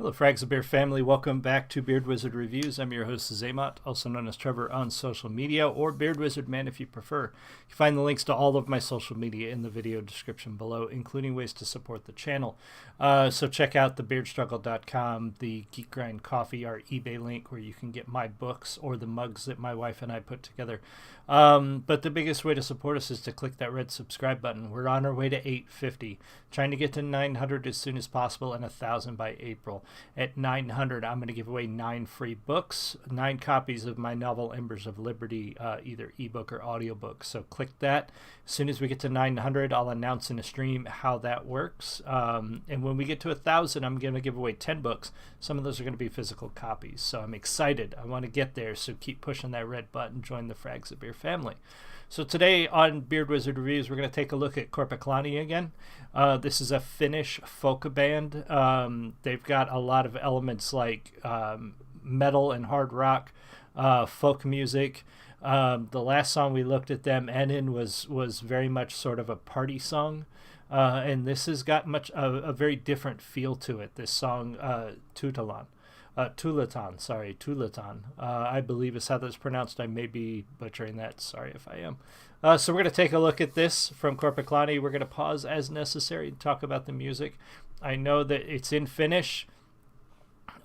Hello, Frags of Beer family. Welcome back to Beard Wizard Reviews. I'm your host, Zaymot, also known as Trevor on social media, or Beard Wizard Man if you prefer. You can find the links to all of my social media in the video description below, including ways to support the channel. So check out thebeardstruggle.com, the Geek Grind Coffee, our eBay link where you can get my books or the mugs that my wife and I put together. But the biggest way to support us is to click that red subscribe button. We're on our way to 850, trying to get to 900 as soon as possible and 1,000 by April. At 900, I'm going to give away 9 free books, 9 copies of my novel Embers of Liberty, either ebook or audiobook. So click that. As soon as we get to 900, I'll announce in a stream how that works. And when we get to 1,000, I'm going to give away 10 books. Some of those are going to be physical copies. So I'm excited. I want to get there. So keep pushing that red button. Join the Frags of Beer family. So today on Beard Wizard Reviews, we're going to take a look at Korpiklaani again. This is a Finnish folk band. They've got a lot of elements like metal and hard rock, folk music. The last song we looked at them, Ennen, was very much sort of a party song. And this has got a very different feel to it. This song, Tuuleton, I believe is how that's pronounced. I may be butchering that. Sorry if I am. So we're going to take a look at this from Korpiklaani. We're going to pause as necessary to talk about the music. I know that it's in Finnish.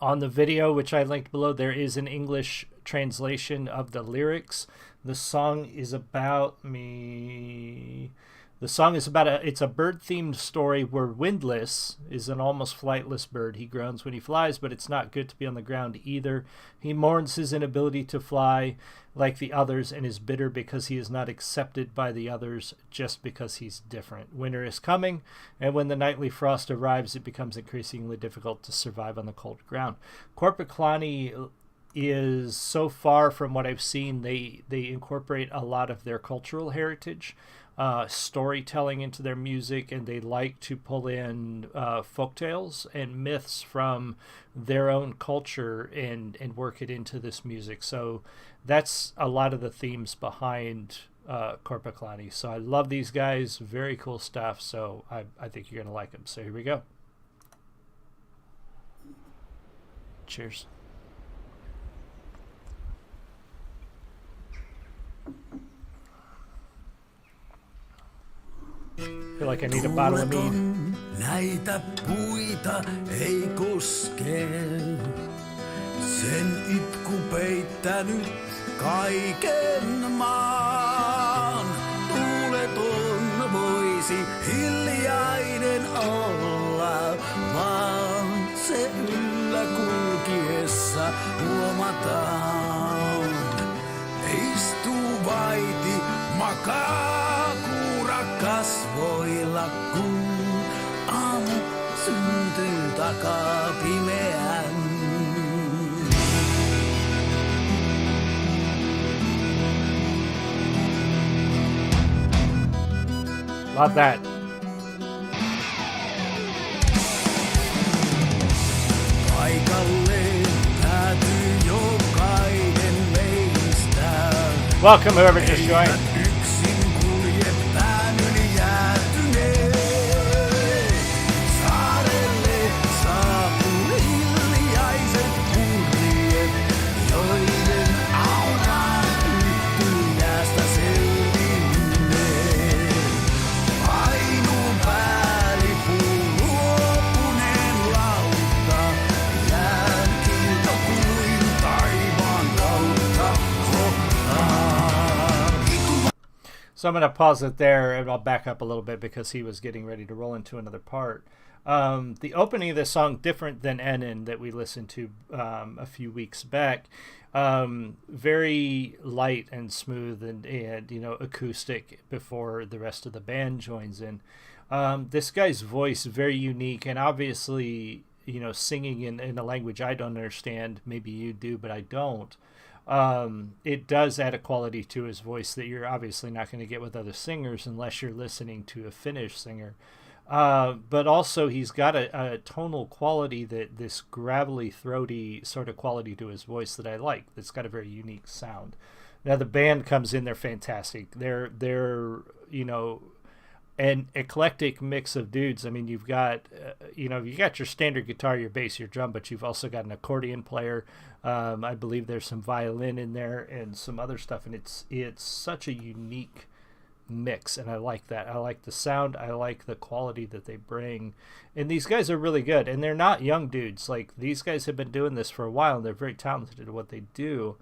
On the video, which I linked below, there is an English translation of the lyrics. The song is about me. The song is about it's a bird-themed story where Windlass is an almost flightless bird. He groans when he flies, but it's not good to be on the ground either. He mourns his inability to fly like the others and is bitter because he is not accepted by the others just because he's different. Winter is coming, and when the nightly frost arrives, it becomes increasingly difficult to survive on the cold ground. Korpiklaani is, so far from what I've seen, they incorporate a lot of their cultural heritage, storytelling into their music, and they like to pull in folktales and myths from their own culture and work it into this music. So that's a lot of the themes behind Korpiklaani. So I love these guys. Very cool stuff. So I think you're going to like them. So here we go. Cheers. I feel like I need a bottle of mead. Näitä puita ei koske. Sen itku peittänyt kaiken maan. Tuuleton voisi hiljainen olla, vaan se yllä kulkiessa huomataan. Istuu vaiti, makaa kasvoilla, kun aamu syntyy takaa pimeän. Love that. Paikalle päätyy jokainen meistä. Welcome whoever just joined. So I'm going to pause it there, and I'll back up a little bit because he was getting ready to roll into another part. The opening of this song, different than Ennen that we listened to a few weeks back, very light and smooth and you know, acoustic before the rest of the band joins in. This guy's voice, very unique, and obviously, you know, singing in a language I don't understand. Maybe you do, but I don't. It does add a quality to his voice that you're obviously not going to get with other singers unless you're listening to a Finnish singer. But also he's got a tonal quality, that this gravelly, throaty sort of quality to his voice that I like. It's got a very unique sound. Now the band comes in, they're fantastic. They're you know, an eclectic mix of dudes. I mean, you've got, you got your standard guitar, your bass, your drum, but you've also got an accordion player. I believe there's some violin in there and some other stuff, and it's such a unique mix, and I like that. I like the sound. I like the quality that they bring, and these guys are really good, and they're not young dudes. Like, these guys have been doing this for a while, and they're very talented at what they do.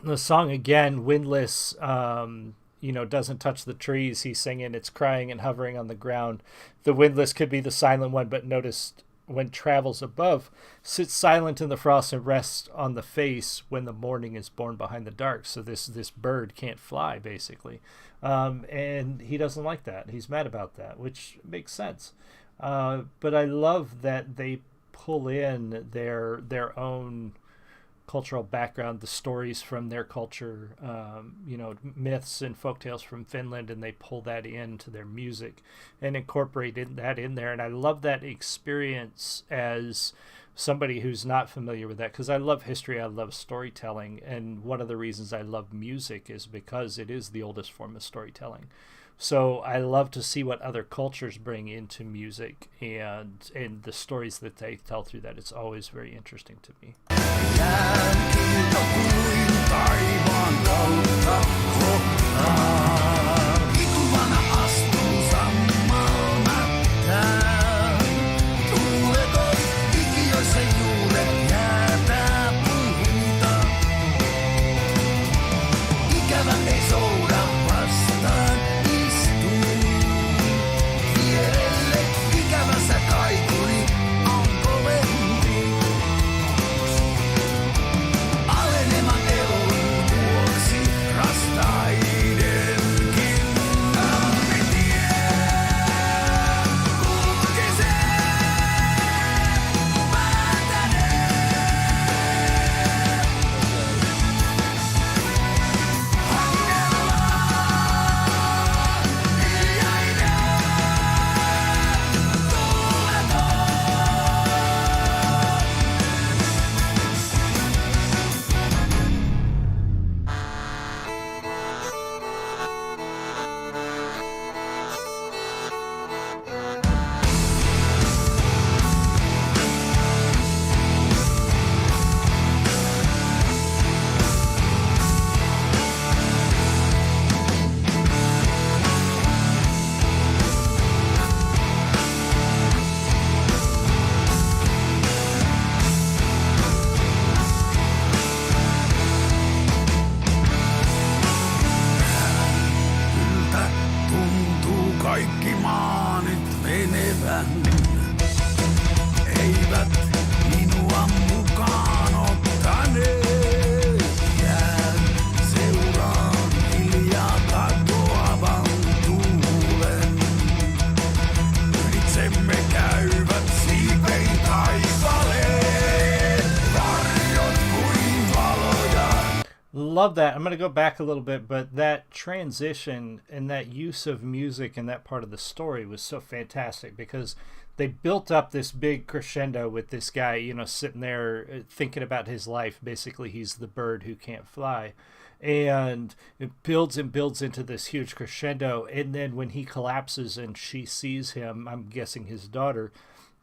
The song, again, Windless, doesn't touch the trees. He's singing, it's crying and hovering on the ground. The windless could be the silent one, but noticed when travels above, sits silent in the frost and rests on the face when the morning is born behind the dark. So this bird can't fly, basically. And he doesn't like that. He's mad about that, which makes sense. But I love that they pull in their own cultural background, the stories from their culture, myths and folktales from Finland, and they pull that into their music and incorporate that in there. And I love that experience as somebody who's not familiar with that, because I love history, I love storytelling, and one of the reasons I love music is because it is the oldest form of storytelling. So I love to see what other cultures bring into music and the stories that they tell through that. It's always very interesting to me. Love that. I'm going to go back a little bit, but that transition and that use of music in that part of the story was so fantastic, because they built up this big crescendo with this guy, sitting there thinking about his life. Basically, he's the bird who can't fly. And it builds and builds into this huge crescendo. And then when he collapses and she sees him, I'm guessing his daughter,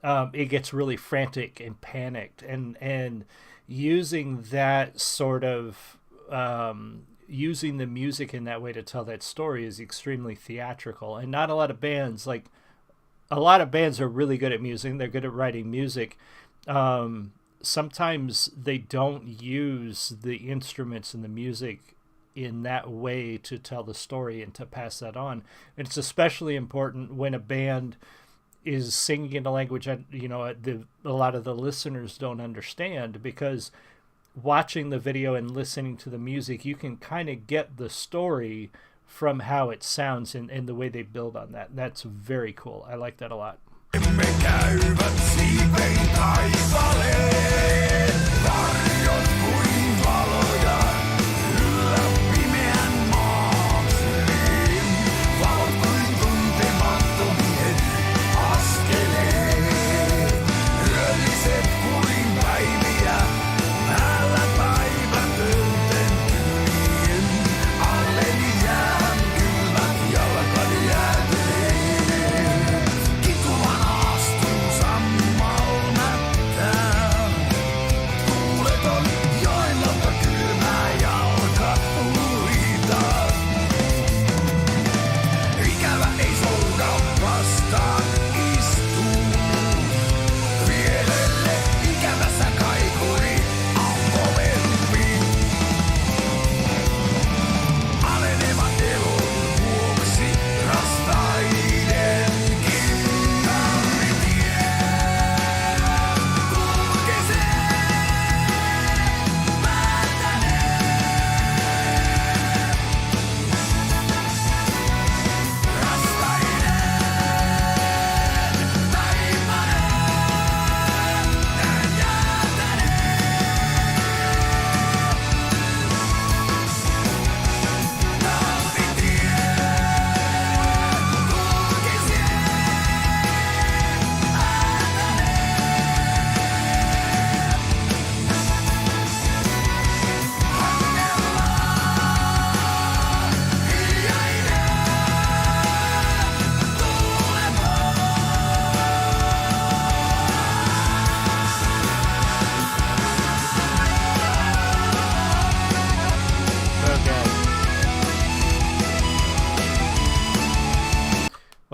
it gets really frantic and panicked. And using that sort of using the music in that way to tell that story is extremely theatrical. And not a lot of bands, a lot of bands are really good at music. They're good at writing music. Sometimes they don't use the instruments and the music in that way to tell the story and to pass that on. And it's especially important when a band is singing in a language that, a lot of the listeners don't understand, because watching the video and listening to the music, you can kind of get the story from how it sounds and the way they build on that. That's very cool. I like that a lot.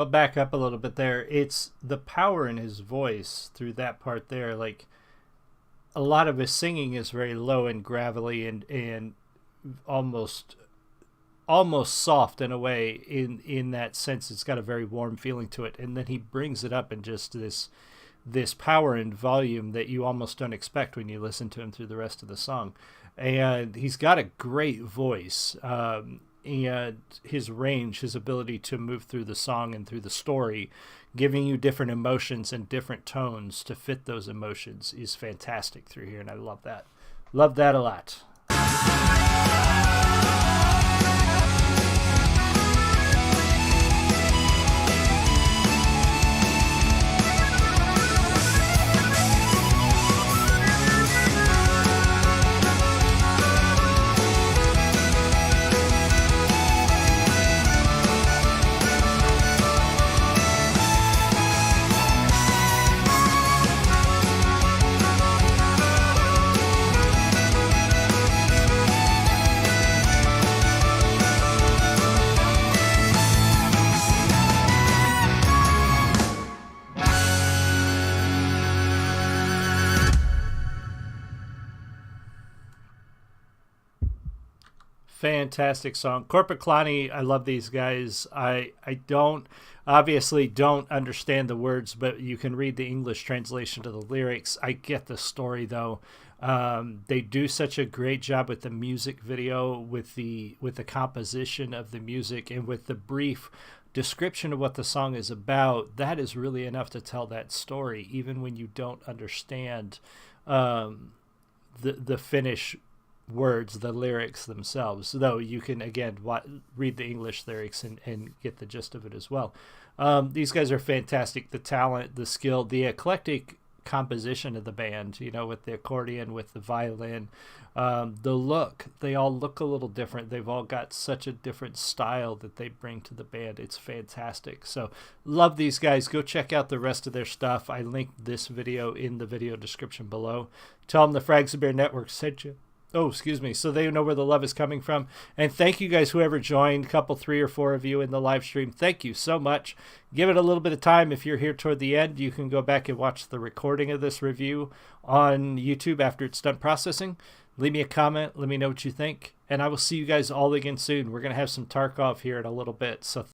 I'll back up a little bit there. It's the power in his voice through that part there. Like, a lot of his singing is very low and gravelly and almost soft in a way. In that sense, it's got a very warm feeling to it, and then he brings it up in just this power and volume that you almost don't expect when you listen to him through the rest of the song. And he's got a great voice, and his range, his ability to move through the song and through the story, giving you different emotions and different tones to fit those emotions, is fantastic through here, and I love that. Love that a lot. Fantastic song. Korpiklaani, I love these guys. I obviously don't understand the words, but you can read the English translation to the lyrics. I get the story though. They do such a great job with the music video, with the composition of the music, and with the brief description of what the song is about. That is really enough to tell that story, even when you don't understand the Finnish words, the lyrics themselves, though you can again read the English lyrics and get the gist of it as well. These guys are fantastic. The talent, the skill, the eclectic composition of the band, with the accordion, with the violin, the look, they all look a little different. They've all got such a different style that they bring to the band. It's fantastic. So love these guys. Go check out the rest of their stuff. I linked this video in the video description below. Tell them the Frags and Bear Network sent you. Oh, excuse me. So they know where the love is coming from. And thank you guys, whoever joined, couple, 3 or 4 of you in the live stream. Thank you so much. Give it a little bit of time. If you're here toward the end, you can go back and watch the recording of this review on YouTube after it's done processing. Leave me a comment. Let me know what you think. And I will see you guys all again soon. We're going to have some Tarkov here in a little bit. So